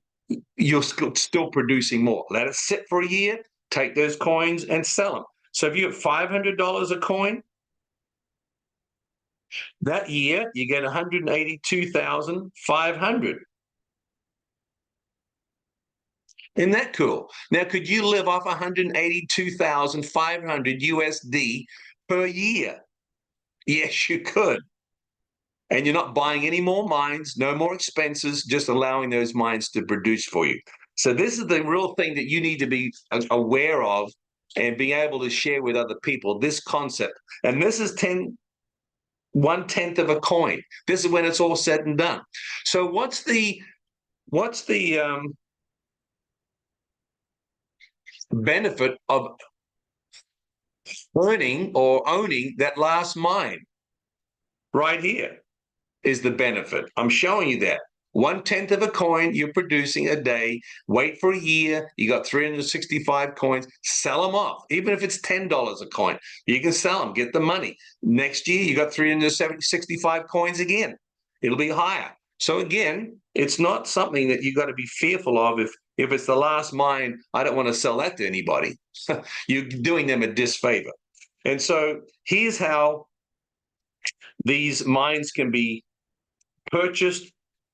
[SPEAKER 1] you're still producing more. Let it sit for a year, take those coins and sell them. So if you have $500 a coin, that year you get 182,500. Isn't that cool? Now, could you live off 182,500 USD per year? Yes, you could. And you're not buying any more mines, no more expenses, just allowing those mines to produce for you. So this is the real thing that you need to be aware of and be able to share with other people, this concept. And this is 1/10 of a coin. This is when it's all said and done. So what's the benefit of earning or owning that last mine? Right here is the benefit. I'm showing you that. 1/10 of a coin you're producing a day. Wait for a year. You got 365 coins. Sell them off. Even if it's $10 a coin, you can sell them, get the money. Next year, you got 365 coins again. It'll be higher. So again, it's not something that you got to be fearful of. If it's the last mine, I don't want to sell that to anybody. You're doing them a disfavor. And so here's how these mines can be purchased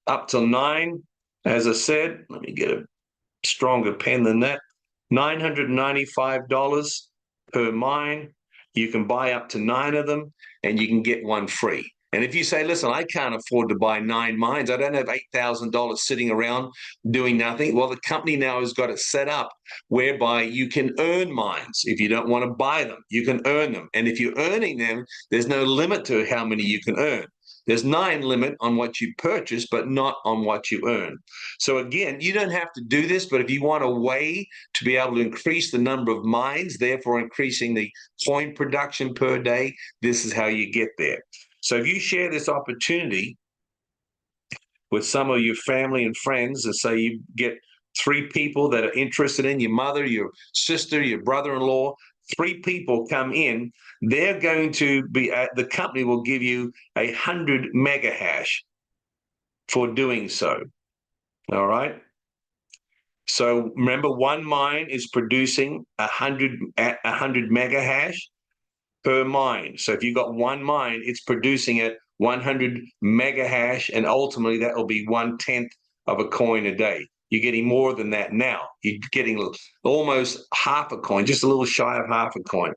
[SPEAKER 1] up to 9. As I said, let me get a stronger pen than that. $995 per mine. You can buy up to 9 of them, and you can get one free. And if you say, listen, I can't afford to buy 9 mines, I don't have $8,000 sitting around doing nothing. Well, the company now has got it set up whereby you can earn mines. If you don't want to buy them, you can earn them. And if you're earning them, there's no limit to how many you can earn. There's 9 limit on what you purchase, but not on what you earn. So again, you don't have to do this, but if you want a way to be able to increase the number of mines, therefore increasing the coin production per day, this is how you get there. So if you share this opportunity with some of your family and friends, and say you get 3 people that are interested in, your mother, your sister, your brother-in-law, 3 people come in, they're going to be, the company will give you 100 mega hash for doing so. All right. So remember, one mine is producing 100 mega hash per mine. So if you've got one mine, it's producing at 100 mega hash, and ultimately that will be 1/10 of a coin a day. You're getting more than that now. You're getting almost half a coin, just a little shy of half a coin.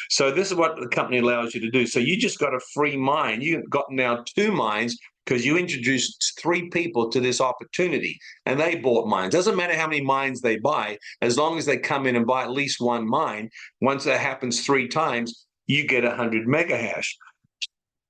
[SPEAKER 1] So this is what the company allows you to do. So you just got a free mine. You've got now 2 mines because you introduced 3 people to this opportunity, and they bought mines. Doesn't matter how many mines they buy, as long as they come in and buy at least one mine. Once that happens 3 times, you get 100 mega hash.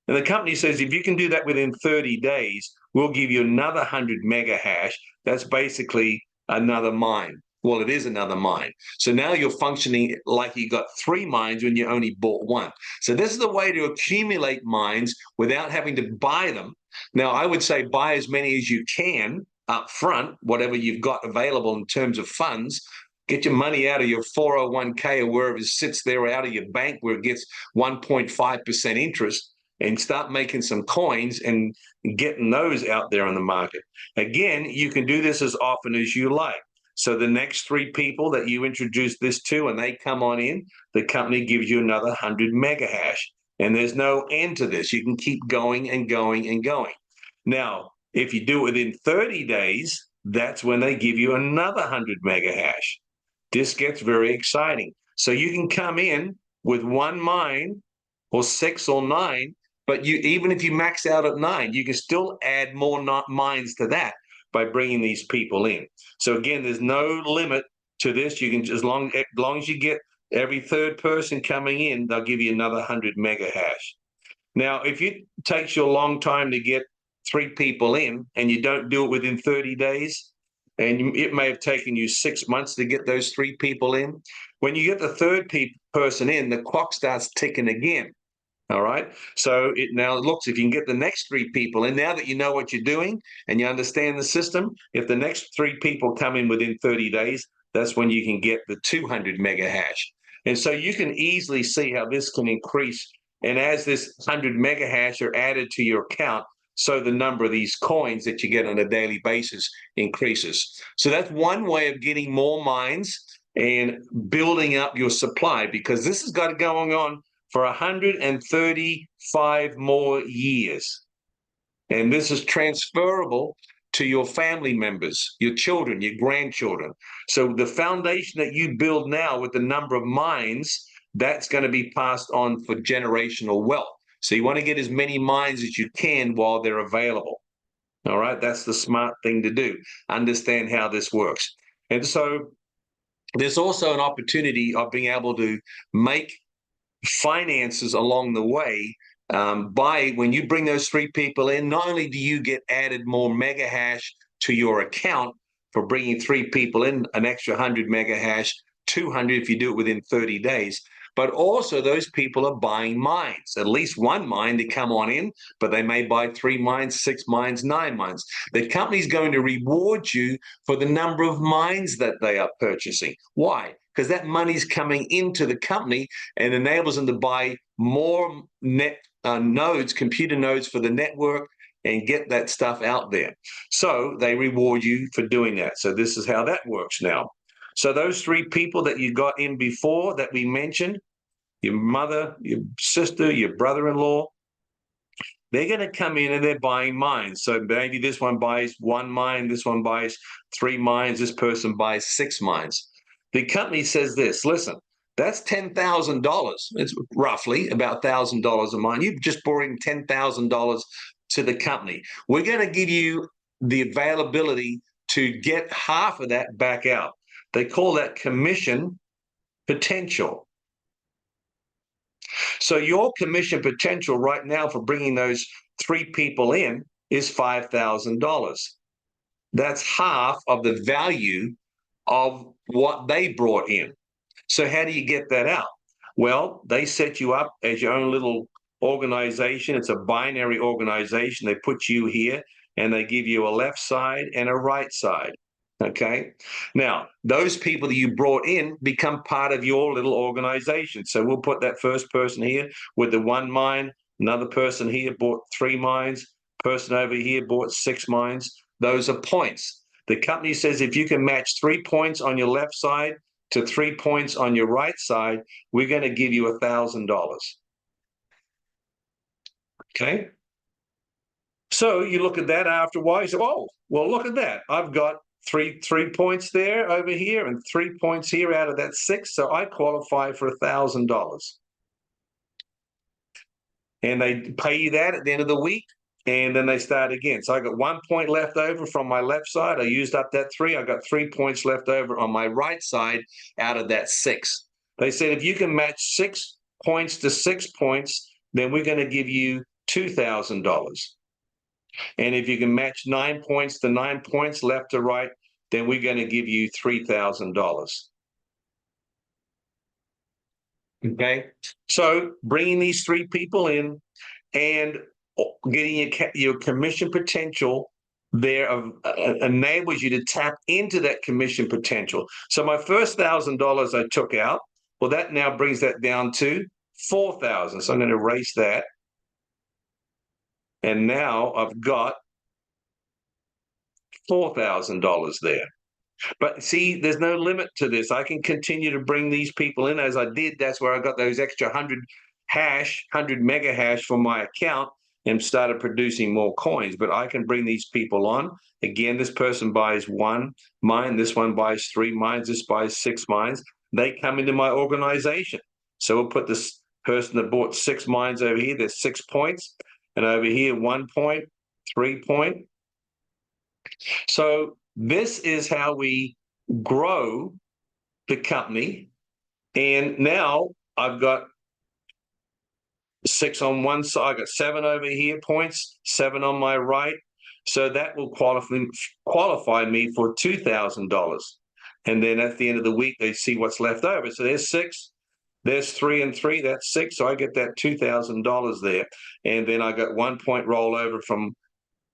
[SPEAKER 1] And the company says, if you can do that within 30 days, we'll give you another 100 mega hash. That's basically another mine. Well, it is another mine. So now you're functioning like you got 3 mines when you only bought 1. So this is the way to accumulate mines without having to buy them. Now, I would say buy as many as you can up front, whatever you've got available in terms of funds. Get your money out of your 401k or wherever it sits there, out of your bank where it gets 1.5% interest, and start making some coins and getting those out there on the market. Again, you can do this as often as you like. So the next 3 people that you introduce this to, and they come on in, the company gives you another 100 mega hash. And there's no end to this. You can keep going and going and going. Now, if you do it within 30 days, that's when they give you another 100 mega hash. This gets very exciting. So you can come in with 1 mine or 6 or 9, but even if you max out at 9, you can still add more mines to that by bringing these people in. So again, there's no limit to this. You can, as long as you get every 3rd person coming in, they'll give you another 100 mega hash. Now, if it takes you a long time to get 3 people in and you don't do it within 30 days, and it may have taken you 6 months to get those 3 people in. When you get the third person in, the clock starts ticking again. All right. So it now looks, if you can get the next 3 people in, now that you know what you're doing and you understand the system, if the next 3 people come in within 30 days, that's when you can get the 200 mega hash. And so you can easily see how this can increase. And as this 100 mega hash are added to your account, so the number of these coins that you get on a daily basis increases. So that's one way of getting more mines and building up your supply, because this has got going on for 135 more years. And this is transferable to your family members, your children, your grandchildren. So the foundation that you build now with the number of mines, that's going to be passed on for generational wealth. So you want to get as many mines as you can while they're available. All right, that's the smart thing to do. Understand how this works. And so there's also an opportunity of being able to make finances along the way by when you bring those 3 people in. Not only do you get added more mega hash to your account for bringing 3 people in, an extra 100 mega hash, 200 if you do it within 30 days, but also those people are buying mines, at least 1 mine to come on in, but they may buy 3 mines, 6 mines, 9 mines. The company's going to reward you for the number of mines that they are purchasing. Why? Because that money's coming into the company and enables them to buy more nodes, computer nodes for the network, and get that stuff out there. So they reward you for doing that. So this is how that works now. So those 3 people that you got in before that we mentioned, your mother, your sister, your brother-in-law, they're going to come in and they're buying mines. So maybe this one buys 1 mine, this one buys 3 mines, this person buys 6 mines. The company says this, listen, that's $10,000. It's roughly about $1,000 a mine. You've just brought in $10,000 to the company. We're going to give you the availability to get half of that back out. They call that commission potential. So your commission potential right now for bringing those 3 people in is $5,000. That's half of the value of what they brought in. So how do you get that out? Well, they set you up as your own little organization. It's a binary organization. They put you here and they give you a left side and a right side. Okay. Now, those people that you brought in become part of your little organization. So we'll put that first person here with the 1 mine, another person here bought 3 mines, person over here bought 6 mines. Those are points. The company says if you can match 3 points on your left side to 3 points on your right side, we're going to give you $1,000. Okay. So you look at that after a while, you say, oh, well, look at that. I've got three points there over here and 3 points here out of that 6. So I qualify for $1,000. And they pay you that at the end of the week. And then they start again. So I got 1 point left over from my left side. I used up that 3. I got 3 points left over on my right side out of that 6. They said, if you can match 6 points to 6 points, then we're going to give you $2,000. And if you can match 9 points to 9 points left to right, then we're going to give you $3,000. Okay. So bringing these 3 people in and getting your commission potential there enables you to tap into that commission potential. So my first $1,000 I took out, well, that now brings that down to $4,000. So I'm going to erase that. And now I've got $4,000 there. But see, there's no limit to this. I can continue to bring these people in as I did. That's where I got those extra 100 mega hash for my account and started producing more coins. But I can bring these people on. Again, this person buys 1 mine. This one buys 3 mines. This buys 6 mines. They come into my organization. So we'll put this person that bought 6 mines over here. There's 6 points. And over here, 1 point, 3 point. So this is how we grow the company. And now I've got 6 on one side. I got 7 over here points, 7 on my right. So that will qualify me for $2,000. And then at the end of the week, they see what's left over. So there's 6. There's 3 and 3. That's 6. So I get that $2,000 there. And then I got 1 point rollover from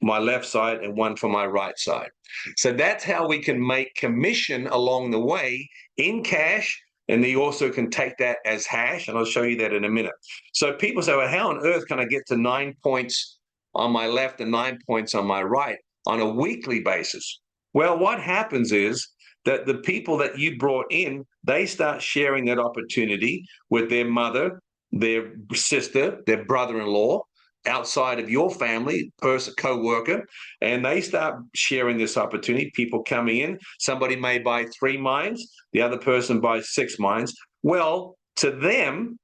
[SPEAKER 1] my left side and 1 for my right side. So that's how we can make commission along the way in cash. And then you also can take that as hash. And I'll show you that in a minute. So people say, well, how on earth can I get to 9 points on my left and 9 points on my right on a weekly basis? Well, what happens is that the people that you brought in, they start sharing that opportunity with their mother, their sister, their brother-in-law, outside of your family, co-worker, and they start sharing this opportunity. People coming in, somebody may buy 3 mines, the other person buys 6 mines. Well, to them,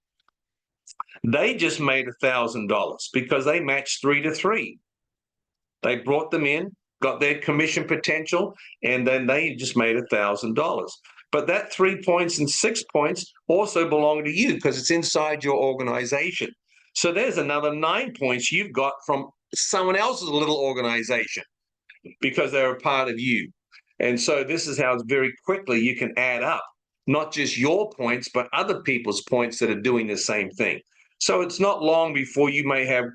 [SPEAKER 1] they just made $1,000 because they matched 3 to 3. They brought them in, got their commission potential, and then they just made $1,000. But that 3 points and 6 points also belong to you because it's inside your organization. So there's another 9 points you've got from someone else's little organization because they're a part of you. And so this is how very quickly you can add up, not just your points, but other people's points that are doing the same thing. So it's not long before you may have,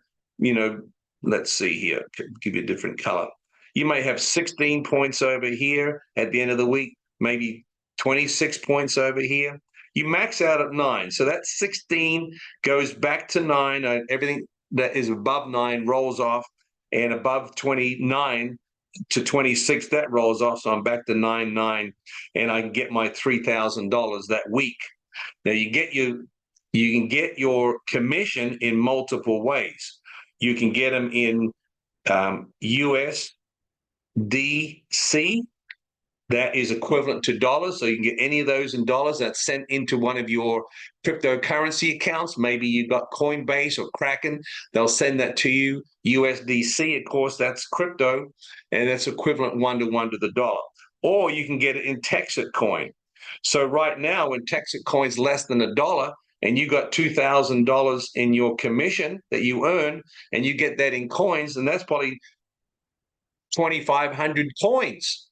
[SPEAKER 1] let's see here, give you a different color. You may have 16 points over here at the end of the week, maybe 26 points over here. You max out at 9. So that 16 goes back to 9. Everything that is above 9 rolls off, and above 29 to 26, that rolls off. So I'm back to 9, and I can get my $3,000 that week. Now you can get your commission in multiple ways. You can get them in USDC. That is equivalent to dollars. So you can get any of those in dollars. That's sent into one of your cryptocurrency accounts. Maybe you've got Coinbase or Kraken. They'll send that to you. USDC, of course, that's crypto, and that's equivalent 1-to-1 to the dollar. Or you can get it in Texit coin. So right now, when Texit coin's less than $1, and you got $2,000 in your commission that you earn, and you get that in coins, and that's probably 2,500 coins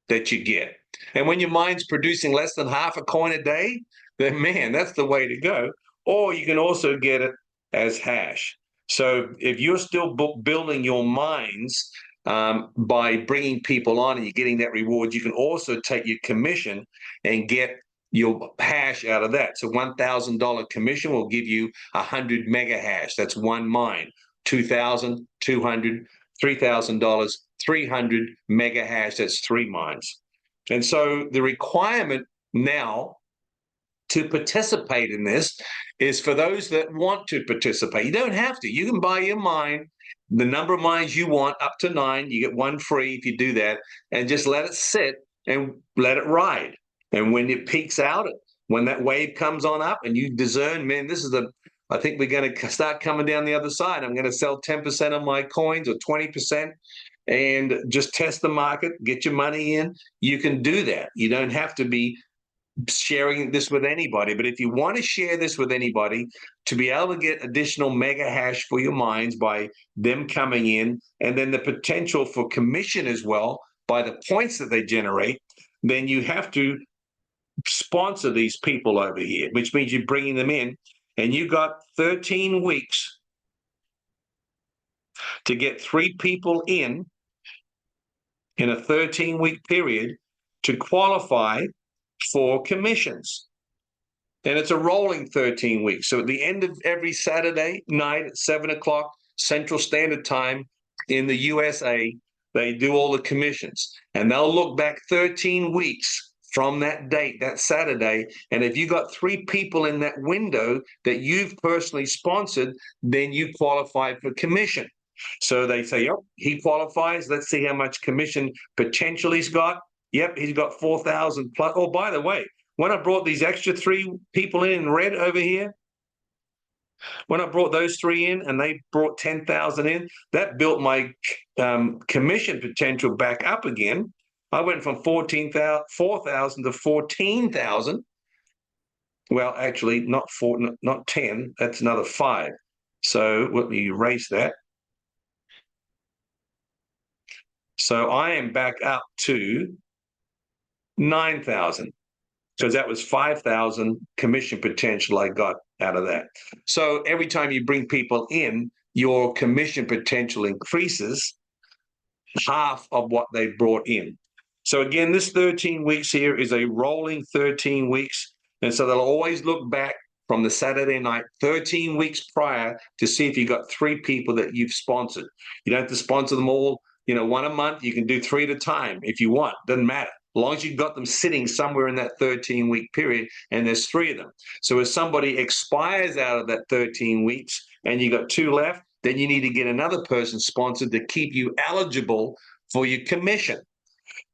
[SPEAKER 1] that you get. And when your mine's producing less than half a coin a day, then man, that's the way to go. Or you can also get it as hash. So if you're still building your mines by bringing people on and you're getting that reward, you can also take your commission and get your hash out of that. So $1,000 commission will give you 100 mega hash. That's one mine. $2,000, $200, $3,000, 300 mega hash. That's 3 mines. And so the requirement now to participate in this is for those that want to participate. You don't have to. You can buy your mine, the number of mines you want, up to 9. You get 1 free if you do that, and just let it sit and let it ride. And when it peaks out, when that wave comes on up and you discern, man, I think we're going to start coming down the other side. I'm going to sell 10% of my coins or 20% and just test the market, get your money in. You can do that. You don't have to be sharing this with anybody. But if you want to share this with anybody, to be able to get additional mega hash for your mines by them coming in, and then the potential for commission as well by the points that they generate, then you have to sponsor these people over here, which means you're bringing them in. And you got 13 weeks to get 3 people in a 13-week period to qualify for commissions. And it's a rolling 13 weeks. So at the end of every Saturday night at 7 o'clock Central Standard Time in the USA, they do all the commissions. And they'll look back 13 weeks from that date, that Saturday. And if you got 3 people in that window that you've personally sponsored, then you qualify for commission. So they say, yep, he qualifies. Let's see how much commission potential he's got. Yep, he's got 4,000 plus. Oh, by the way, when I brought these extra 3 people in red over here, when I brought those 3 in and they brought 10,000 in, that built my commission potential back up again. I went from 4,000 to 14,000. Well, actually, not 10. That's another 5. So let me erase that. So I am back up to 9,000 because that was 5,000 commission potential I got out of that. So every time you bring people in, your commission potential increases half of what they brought in. So again, this 13 weeks here is a rolling 13 weeks. And so they'll always look back from the Saturday night, 13 weeks prior, to see if you got 3 people that you've sponsored. You don't have to sponsor them all, one a month. You can do 3 at a time if you want. Doesn't matter. As long as you've got them sitting somewhere in that 13-week period, and there's 3 of them. So if somebody expires out of that 13 weeks and you got 2 left, then you need to get another person sponsored to keep you eligible for your commission.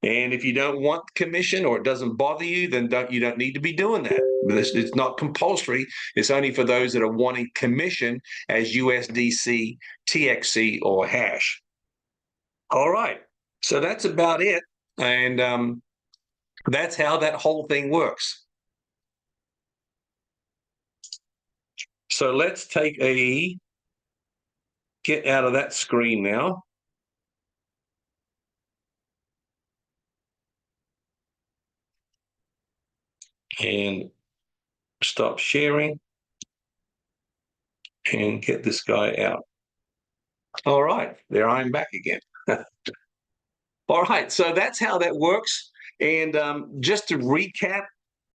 [SPEAKER 1] And if you don't want commission or it doesn't bother you, then you don't need to be doing that. It's not compulsory. It's only for those that are wanting commission as USDC, TXC, or hash. All right. So that's about it. And that's how that whole thing works. So let's get out of that screen now. And stop sharing and get this guy out. All right, there I'm back again. All right, so that's how that works. And just to recap,